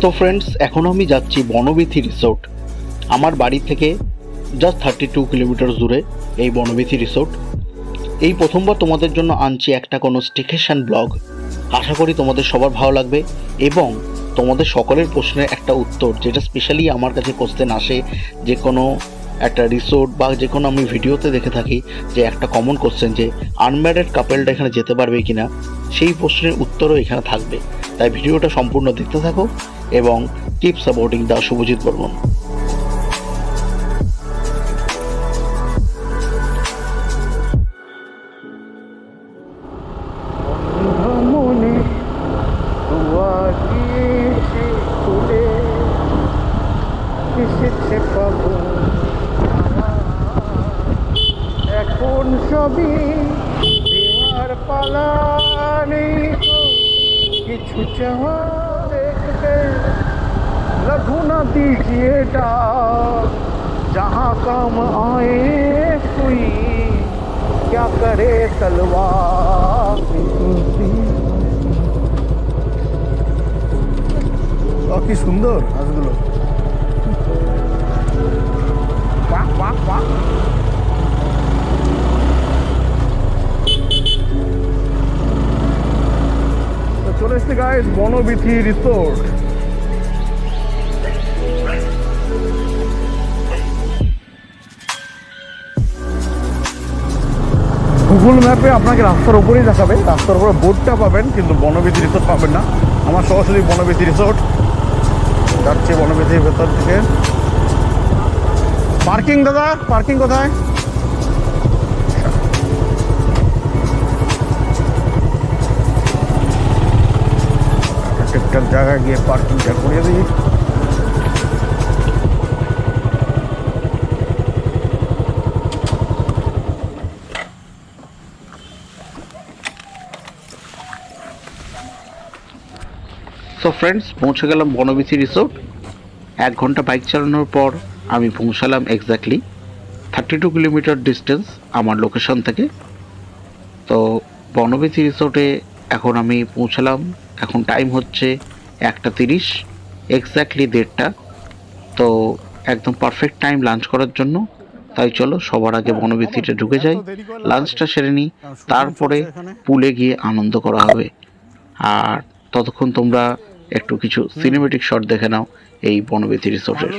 তো ফ্রেন্ডস, এখন আমি যাচ্ছি বনবিথি রিসোর্ট। আমার বাড়ি থেকে জাস্ট 32 কিলোমিটার দূরে এই বনবিথি রিসোর্ট। এই প্রথমবার তোমাদের জন্য আনছি একটা কোনো স্টেকেশন ব্লগ। আশা করি তোমাদের সবার ভালো লাগবে এবং তোমাদের সকলের প্রশ্নের একটা উত্তর, যেটা স্পেশালি আমার কাছে কোশ্চেন আসে যে কোনো একটা রিসোর্ট বা যে কোনো আমি ভিডিওতে দেখে থাকি যে একটা কমন কোশ্চেন যে আনম্যারিড কাপেলটা এখানে যেতে পারবে কিনা, সেই প্রশ্নের উত্তরও এখানে থাকবে। তাই ভিডিওটা সম্পূর্ণ দেখতে থাকো এবং কিপ সাপোর্টিং দ্য শুভজিৎবর্মন। এখন সবই দেওয়ার পালা নেই তো কিছু চাওয়া দেখবে लघु न दीजिए डाक जहाँ काम आए सुई क्या करे तलवार। কি সুন্দর গাছগুলো, বাহ বাহ বাহ। চলে এসেছি গাইস বনবিথি রিসোর্ট। গুগল ম্যাপে আপনাকে রাস্তার উপরেই দেখাবে, রাস্তার উপরে বোর্ডটা পাবেন কিন্তু বনবিথি রিসোর্ট পাবেন না। আমার সরাসরি বনবিথি রিসোর্ট যাচ্ছে বনবিথির ভেতর থেকে। পার্কিং দাদা, পার্কিং কোথায়? ঠিকঠাক জায়গায় গিয়ে পার্কিংটা করিয়ে দিই। সো ফ্রেন্ডস, পৌঁছে গেলাম বনবিথি রিসোর্ট। 1 ঘন্টা বাইক চালানোর পর আমি পৌঁছালাম এক্স্যাক্টলি 32 কিলোমিটার ডিস্টেন্স আমার লোকেশন থেকে। তো বনবিথি রিসোর্টে এখন আমি পৌঁছালাম। এখন টাইম হচ্ছে 1:30, এক্স্যাক্টলি 1:30। তো একদম পারফেক্ট টাইম লাঞ্চ করার জন্য। তাই চলো সবার আগে বনবিথিতে ঢুকে যাই, লাঞ্চটা সেরে নিই, তারপরে পুলে গিয়ে আনন্দ করা হবে। আর ততক্ষণ তোমরা একটু কিছু সিনেমেটিক শট দেখে নাও এই বনবিথি রিসোর্টের।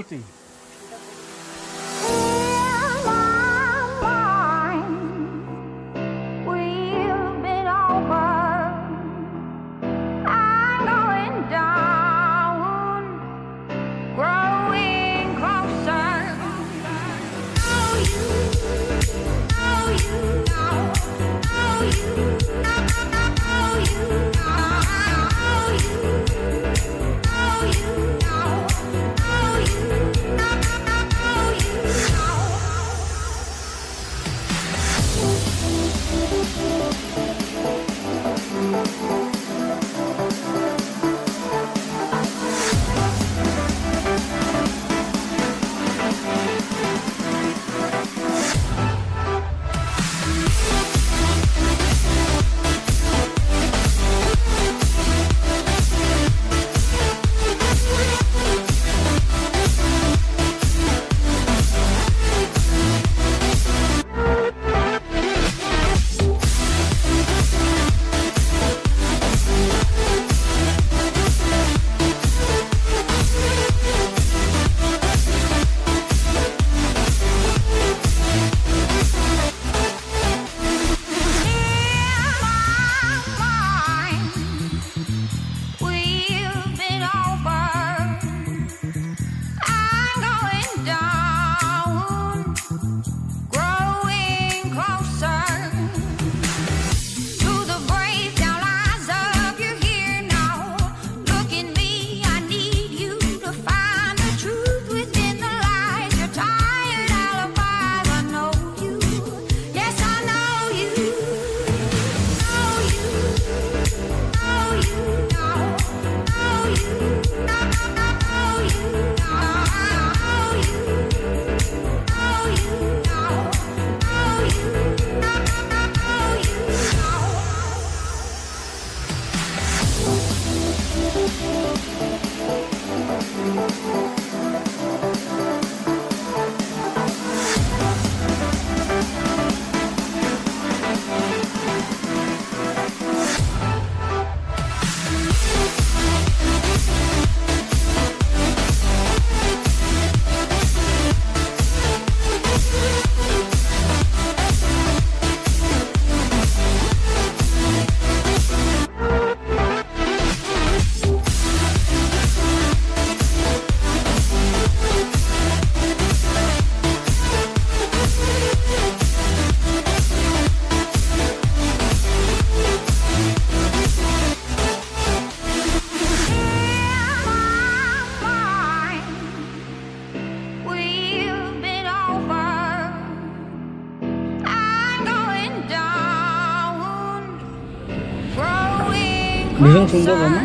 ভীষণ সুন্দর রান্না,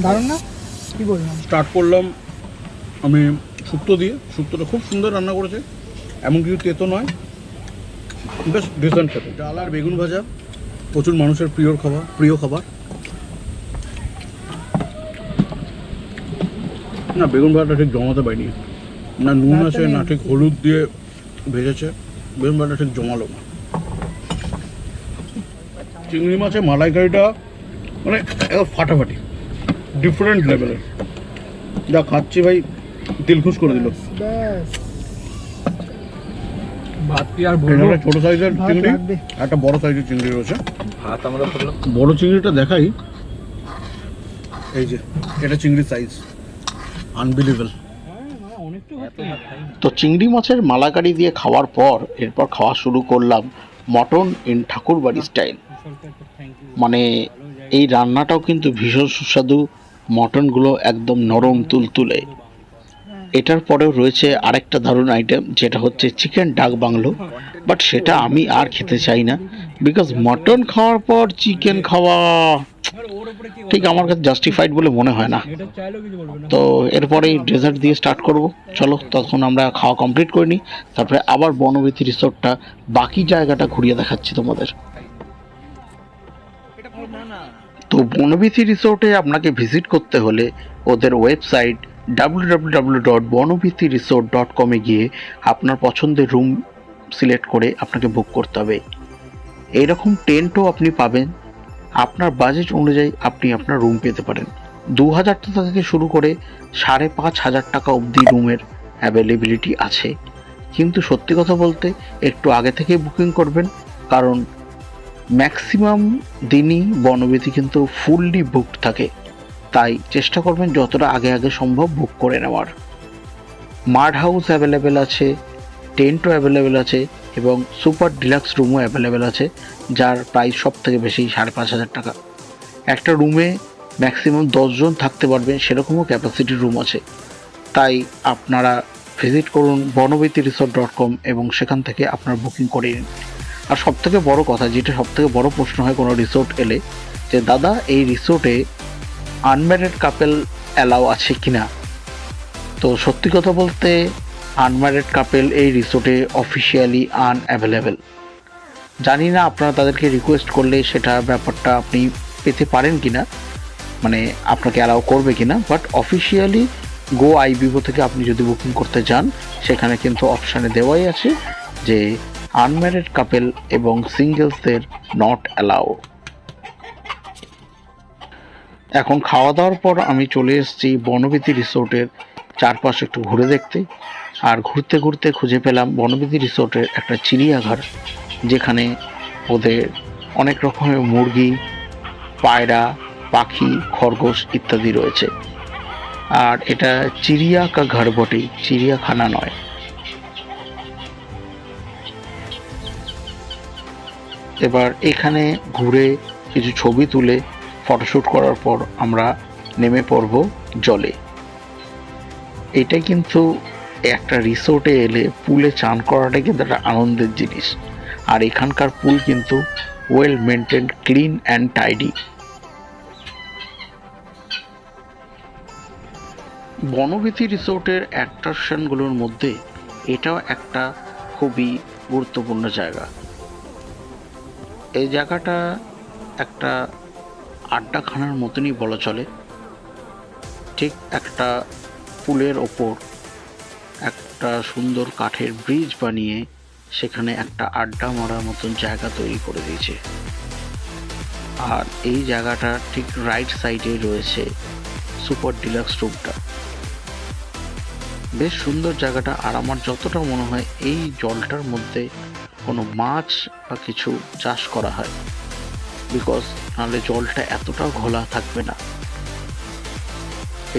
দারুণ না? কি বললাম, স্টার্ট করলাম আমি শুক্তো দিয়ে। শুক্তোটা খুব সুন্দর রান্না করেছে, এমন কিছু তেতো নয়, বেশ ডিসেন্ট খেতে। ডাল আর বেগুন ভাজা প্রচুর মানুষের প্রিয় খাবার। না, বেগুন ভাজাটা ঠিক জমাতে পারিনি, না নুন আছে না ঠিক হলুদ দিয়ে ভেজেছে, বেগুন ভাজাটা ঠিক জমালো না। চিংড়ি মাছের মালাইকারিটা মানে ফাটাফাটি, ডিফারেন্ট লেভেলের। যা খাচ্ছি ভাই দিল খুশ করে দিল। ছোট সাইজের চিংড়ি, একটা বড় সাইজের চিংড়ি রয়েছে। বড় চিংড়িটা দেখাই, এই যে এটা চিংড়ির সাইজ, আনবিলিভেবল। তো চিংড়ি মাছের মালাকারি দিয়ে খাওয়ার পর এরপর খাওয়া শুরু করলাম মটন ইন ঠাকুরবাড়ি স্টাইল। মানে এই রান্নাটাও কিন্তু ভীষণ সুস্বাদু, মটনগুলো একদম নরম তুলতুলে। এটার পরেও রয়েছে আরেকটা দারুণ আইটেম, যেটা হচ্ছে চিকেন ডাক বাংলো, বাট সেটা আমি আর খেতে চাই না, বিকজ মটন খাওয়ার পর চিকেন খাওয়া ঠিক আমার কাছে জাস্টিফাইড বলে মনে হয় না। তো এরপরেই ডেজার্ট দিয়ে স্টার্ট করব। চলো তখন আমরা খাওয়া কমপ্লিট করে নিই, তারপরে আবার বনবিথি রিসোর্টটা বাকি জায়গাটা ঘুরিয়ে দেখাচ্ছি তোমাদের। তো বনবিথি রিসোর্টে আপনাকে ভিজিট করতে হলে ওদের ওয়েবসাইট www.banabithiresort.com এ গিয়ে আপনার পছন্দের রুম সিলেক্ট করে আপনাকে বুক করতে হবে। এইরকম টেন্টও আপনি পাবেন, আপনার বাজেট অনুযায়ী আপনি আপনার রুম পেতে পারেন। 2000 টাকা থেকে শুরু করে 5500 টাকা অবধি রুমের অ্যাভেলেবিলিটি আছে। কিন্তু সত্যি কথা বলতে একটু আগে থেকে বুকিং করবেন, কারণ ম্যাক্সিমাম দিনই বনবিথি কিন্তু ফুললি বুকড থাকে, তাই চেষ্টা করবেন যতটা আগে সম্ভব বুক করে নেওয়ার। মাড হাউস অ্যাভেলেবেল আছে, টেন্টও অ্যাভেলেবেল আছে এবং সুপার ডিলাক্স রুমও অ্যাভেলেবেল আছে, যার প্রাইস সব থেকে বেশি 5500 টাকা। একটা রুমে ম্যাক্সিমাম 10 জন থাকতে পারবেন সেরকমও ক্যাপাসিটির রুম আছে। তাই আপনারা ভিজিট করুন banabithiresort.com এবং সেখান থেকে আপনার বুকিং করে নিন। আর সবথেকে বড় কথা, যেটা সবথেকে বড় প্রশ্ন হয় কোনো রিসোর্ট এলে, যে দাদা এই রিসোর্টে আনম্যারিড কাপেল অ্যালাউ আছে কিনা। তো সত্যি কথা বলতে আনম্যারিড কাপেল এই রিসোর্টে অফিসিয়ালি আনঅ্যাভেলেবেল। জানি না আপনারা তাদেরকে রিকোয়েস্ট করলে সেটা ব্যাপারটা আপনি পেতে পারেন কিনা, মানে আপনাকে অ্যালাউ করবে কিনা, বাট অফিসিয়ালি গো আইবিবো থেকে আপনি যদি বুকিং করতে যান সেখানে কিন্তু অপশানে দেওয়াই আছে যে আনম্যারিড কাপেল এবং সিঙ্গেলসদের নট অ্যালাউ। এখন খাওয়া দাওয়ার পর আমি চলে এসেছি বনবিথি রিসোর্টের চারপাশে একটু ঘুরে দেখতে। আর ঘুরতে ঘুরতে খুঁজে পেলাম বনবিথি রিসোর্টের একটা চিড়িয়াঘর, যেখানে ওদের অনেক রকমের মুরগি, পায়রা, পাখি, খরগোশ ইত্যাদি রয়েছে। আর এটা চিড়িয়া ঘর বটে, চিড়িয়াখানা নয়। এবার এখানে ঘুরে কিছু ছবি তুলে ফটোশ্যুট করার পর আমরা নেমে পড়ব জলে। এটা কিন্তু একটা রিসোর্টে এলে পুলে চান করাটা কিন্তু একটা আনন্দের জিনিস। আর এখানকার পুল কিন্তু well maintained, clean and tidy. Banabithi রিসোর্টের অ্যাট্রাকশনগুলোর মধ্যে এটাও একটা খুবই গুরুত্বপূর্ণ জায়গা। এই জায়গাটা একটা আড্ডাখানার মতনই বলা চলে। ঠিক একটা পুলের ওপর একটা সুন্দর কাঠের ব্রিজ বানিয়ে সেখানে একটা আড্ডা মারার মতন জায়গা তৈরি করে দিয়েছে। আর এই জায়গাটার ঠিক রাইট সাইডে রয়েছে সুপার ডিলাক্স রুমটা। বেশ সুন্দর জায়গাটা। আর আমার যতটা মনে হয় এই জলটার মধ্যে কোনো মাছ বা কিছু চাষ করা হয়, বিকজ নাহলে জলটা এতটাও ঘোলা থাকবে না।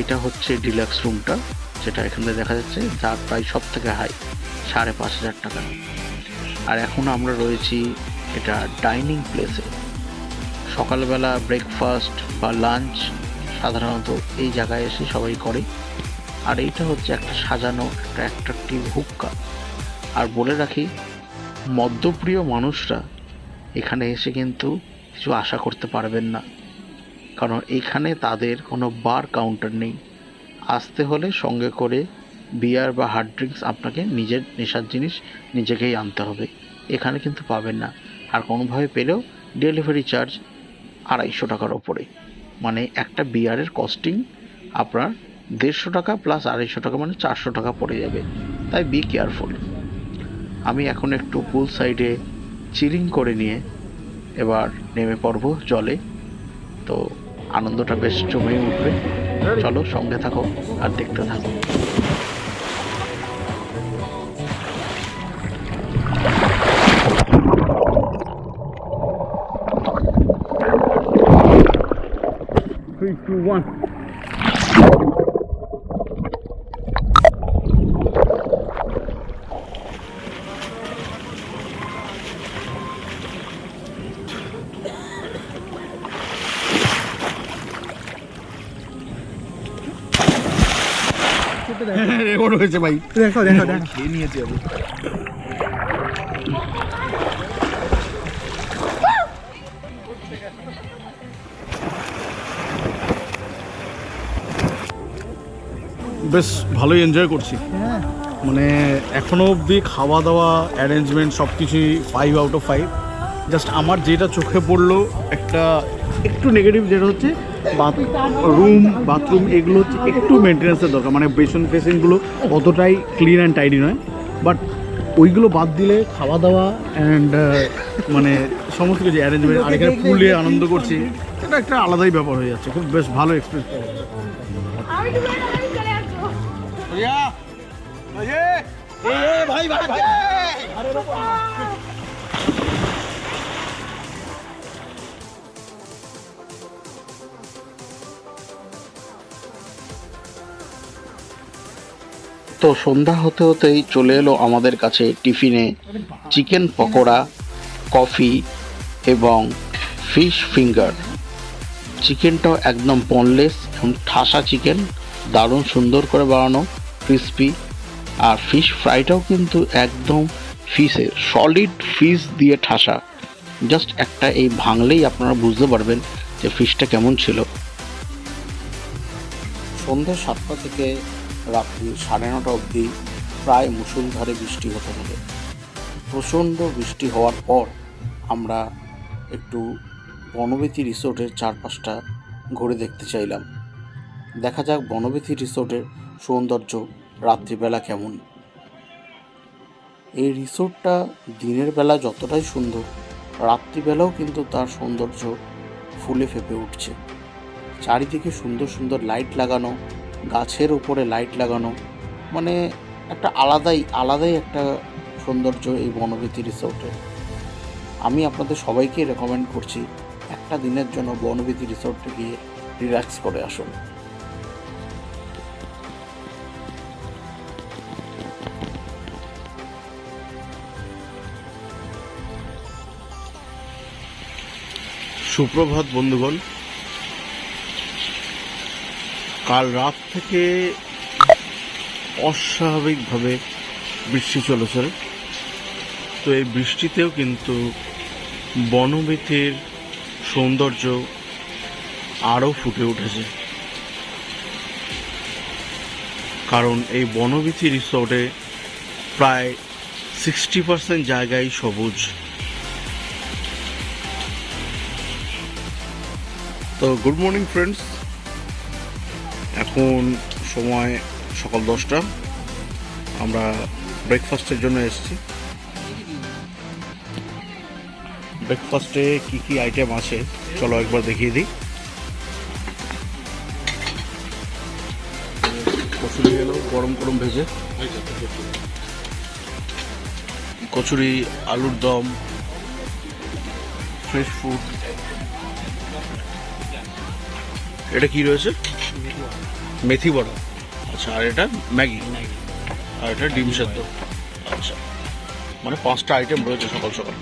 এটা হচ্ছে ডিলাক্স রুমটা, যেটা এখানে দেখা যাচ্ছে, যার প্রাইস সব থেকে হাই 5500 টাকা। আর এখন আমরা রয়েছি এটা ডাইনিং প্লেসে। সকালবেলা ব্রেকফাস্ট বা লাঞ্চ সাধারণত এই জায়গায় এসে সবাই করে। আর এইটা হচ্ছে একটা সাজানো একটা অ্যাট্রাকটিভ হুক্কা। আর বলে রাখি, মদ্যপ্রিয় মানুষরা এখানে এসে কিন্তু কিছু আশা করতে পারবেন না, কারণ এখানে তাদের কোনো বার কাউন্টার নেই। আসতে হলে সঙ্গে করে বিয়ার বা হার্ড ড্রিঙ্কস আপনাকে নিজের নেশার জিনিস নিজেকেই আনতে হবে, এখানে কিন্তু পাবেন না। আর কোনোভাবে পেলেও ডেলিভারি চার্জ 250 টাকার ওপরে, মানে একটা বিয়ারের কস্টিং আপনার 150 টাকা প্লাস 250 টাকা, মানে 400 টাকা পড়ে যাবে। তাই বি কেয়ারফুল। আমি এখন একটু পুল সাইডে চিলিং করে নিয়ে এবার নেমে পড়ব জলে। তো আনন্দটা বেশ জমেই উঠবে। চলো সঙ্গে থাকো আর দেখতে থাকো। রেকর্ড হয়েছে ভাই। দেখো দেখো দেখো খেয়ে নিয়েছি আমি। বেশ ভালোই এনজয় করছি। হ্যাঁ মানে এখনও অবধি খাওয়া দাওয়া অ্যারেঞ্জমেন্ট সব কিছুই 5 আউট অফ 5। জাস্ট আমার যেটা চোখে পড়লো একটা একটু নেগেটিভ, যেটা হচ্ছে বাথরুম এগুলো হচ্ছে একটু মেনটেন্যান্সের দরকার, মানে বেসন ফেসিংগুলো অতটাই ক্লিন অ্যান্ড টাইডি নয়। বাট ওইগুলো বাদ দিলে খাওয়া দাওয়া অ্যান্ড মানে সমস্ত কিছু অ্যারেঞ্জমেন্ট, আর এখানে ফুলে আনন্দ করছি, এটা একটা আলাদাই ব্যাপার হয়ে যাচ্ছে। খুব বেশ ভালো এক্সপিরিয়েন্স পাওয়া যাচ্ছে। তো সন্ধ্যা হতে হতেই চলে এলো আমাদের কাছে টিফিনে চিকেন পকোড়া, কফি এবং ফিশ ফিঙ্গার। চিকেনটাও একদম বোনলেস এবং ঠাসা চিকেন, দারুণ সুন্দর করে বানানো, ক্রিস্পি। আর ফিশ ফ্রাইটাও কিন্তু একদম ফিশের সলিড ফিশ দিয়ে ঠাসা। জাস্ট একটা এই ভাঙলেই আপনারা বুঝতে পারবেন যে ফিশটা কেমন ছিল। সন্ধ্যে 7টা থেকে রাত্রি 9:30 অবধি প্রায় মুষলধারে বৃষ্টি হতে থাকে। প্রচণ্ড বৃষ্টি হওয়ার পর আমরা একটু বনবিথি রিসোর্টের চারপাশটা ঘুরে দেখতে চাইলাম। দেখা যাক বনবিথি রিসোর্টের সৌন্দর্য রাত্রিবেলা কেমন। এই রিসোর্টটা দিনের বেলা যতটাই সুন্দর, রাত্রিবেলাও কিন্তু তার সৌন্দর্য ফুলে ফেঁপে উঠছে। চারিদিকে সুন্দর সুন্দর লাইট লাগানো, গাছের উপরে লাইট লাগানো, মানে একটা আলাদাই একটা সৌন্দর্য এই বনবিথি রিসোর্টে। আমি আপনাদের সবাইকে রেকমেন্ড করছি একটা দিনের জন্য বনবিথি রিসোর্টে গিয়ে রিল্যাক্স করে আসুন। সুপ্রভাত বন্ধুগণ। কাল রাত থেকে অস্বাভাবিকভাবে বৃষ্টি চলেছে। তো এই বৃষ্টিতেও কিন্তু বনবিথির সৌন্দর্য আরও ফুটে উঠেছে, কারণ এই বনবিথি রিসোর্টে প্রায় 60% জায়গায় সবুজ। তো গুড মর্নিং ফ্রেন্ডস, এখন সময় সকাল 10টা। আমরা ব্রেকফাস্টের জন্য এসেছি। ব্রেকফাস্টে কি কি আইটেম আছে চলো একবার দেখিয়ে দিই। কচুরি এলো গরম গরম ভেজে, কচুরি, আলুর দম, ফ্রেশ ফুড। এটা কি রয়েছে? মেথি বড়া। আচ্ছা, আর এটা ম্যাগি, আর এটা ডিম সেদ্ধ। আচ্ছা, মানে 5টা আইটেম রয়েছে সকাল সকাল।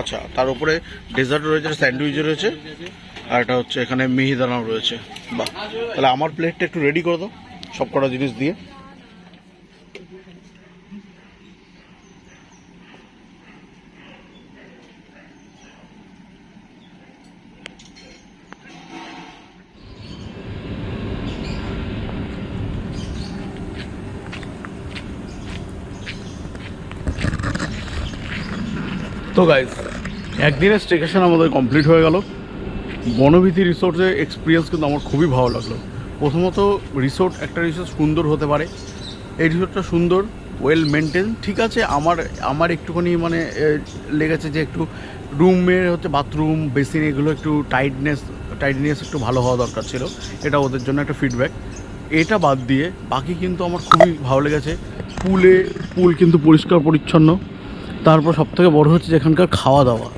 আচ্ছা, তার উপরে ডেজার্ট রয়েছে, স্যান্ডউইচ রয়েছে, আর এটা হচ্ছে এখানে মিহিদানাও রয়েছে। বাহ, তাহলে আমার প্লেটটা একটু রেডি করে দাও সব কটা জিনিস দিয়ে। তো গাইজ একদিনের স্টেকেশন আমাদের কমপ্লিট হয়ে গেল। বনবিথি রিসোর্টের এক্সপিরিয়েন্স কিন্তু আমার খুবই ভালো লাগলো। প্রথমত রিসোর্ট, একটা রিসোর্ট সুন্দর হতে পারে, এই রিসোর্টটা সুন্দর, ওয়েল মেনটেন, ঠিক আছে। আমার একটুখানি মানে লেগেছে যে একটু রুমের হচ্ছে বাথরুম, বেসিন এগুলো একটু টাইটনেস একটু ভালো হওয়া দরকার ছিল, এটা ওদের জন্য একটা ফিডব্যাক। এটা বাদ দিয়ে বাকি কিন্তু আমার খুবই ভালো লেগেছে। পুল কিন্তু পরিষ্কার পরিচ্ছন্ন। তারপর সবথেকে বড় হচ্ছে যে এখানকার খাওয়া দাওয়া।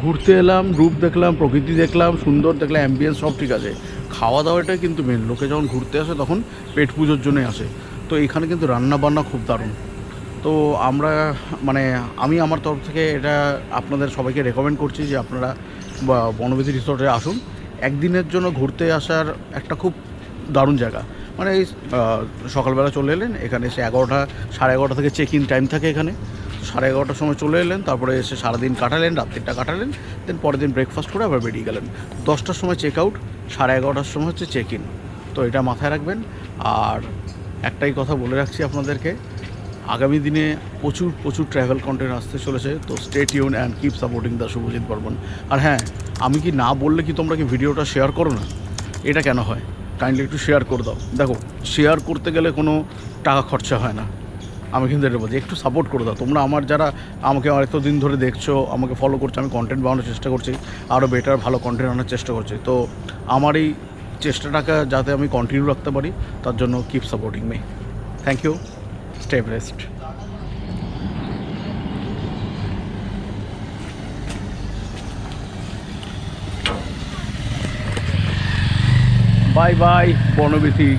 ঘুরতে এলাম, রূপ দেখলাম, প্রকৃতি দেখলাম, সুন্দর দেখলাম, অ্যাম্বিয়েন্স সব ঠিক আছে, খাওয়া দাওয়াটাই কিন্তু মেন। লোকে যখন ঘুরতে আসে তখন পেট পুজোর জন্যই আসে। তো এখানে কিন্তু রান্না বান্না খুব দারুণ। তো আমি আমার তরফ থেকে এটা আপনাদের সবাইকে রেকমেন্ড করছি যে আপনারা বনবিথি রিসোর্টে আসুন। একদিনের জন্য ঘুরতে আসার একটা খুব দারুণ জায়গা। মানে এই সকালবেলা চলে এলেন, এখানে এসে 11টা, সাড়ে 11টা থেকে চেক ইন টাইম থাকে এখানে। 11:30টার সময় চলে এলেন, তারপরে এসে সারাদিন কাটালেন, রাত্রিটা কাটালেন, দেন পরের দিন ব্রেকফাস্ট করে আবার বেরিয়ে গেলেন। 10টার সময় চেক আউট, 11:30টার সময় হচ্ছে চেক ইন। তো এটা মাথায় রাখবেন। আর একটাই কথা বলে রাখছি আপনাদেরকে, আগামী দিনে প্রচুর ট্র্যাভেল কন্টেন্ট আসতে চলেছে। তো stay tuned and keep supporting the Subhajit Barman. আর হ্যাঁ, আমি কি না বললে কি তোমরা কি ভিডিওটা শেয়ার করো না? এটা কেন হয়? কাইন্ডলি একটু শেয়ার করে দাও। দেখো, শেয়ার করতে গেলে কোনো টাকা খরচা হয় না। আমি কিন্তু এটা বলছি, একটু সাপোর্ট করে দাও তোমরা। আমাকে এতদিন ধরে দেখছো, আমাকে ফলো করছো, আমি কন্টেন্ট বানানোর চেষ্টা করছি, আরও বেটার ভালো কন্টেন্ট আনার চেষ্টা করছি। তো আমার এই চেষ্টাটাকে যাতে আমি কন্টিনিউ রাখতে পারি, তার জন্য keep supporting me. Thank you, stay blessed. Bye bye Banabithi.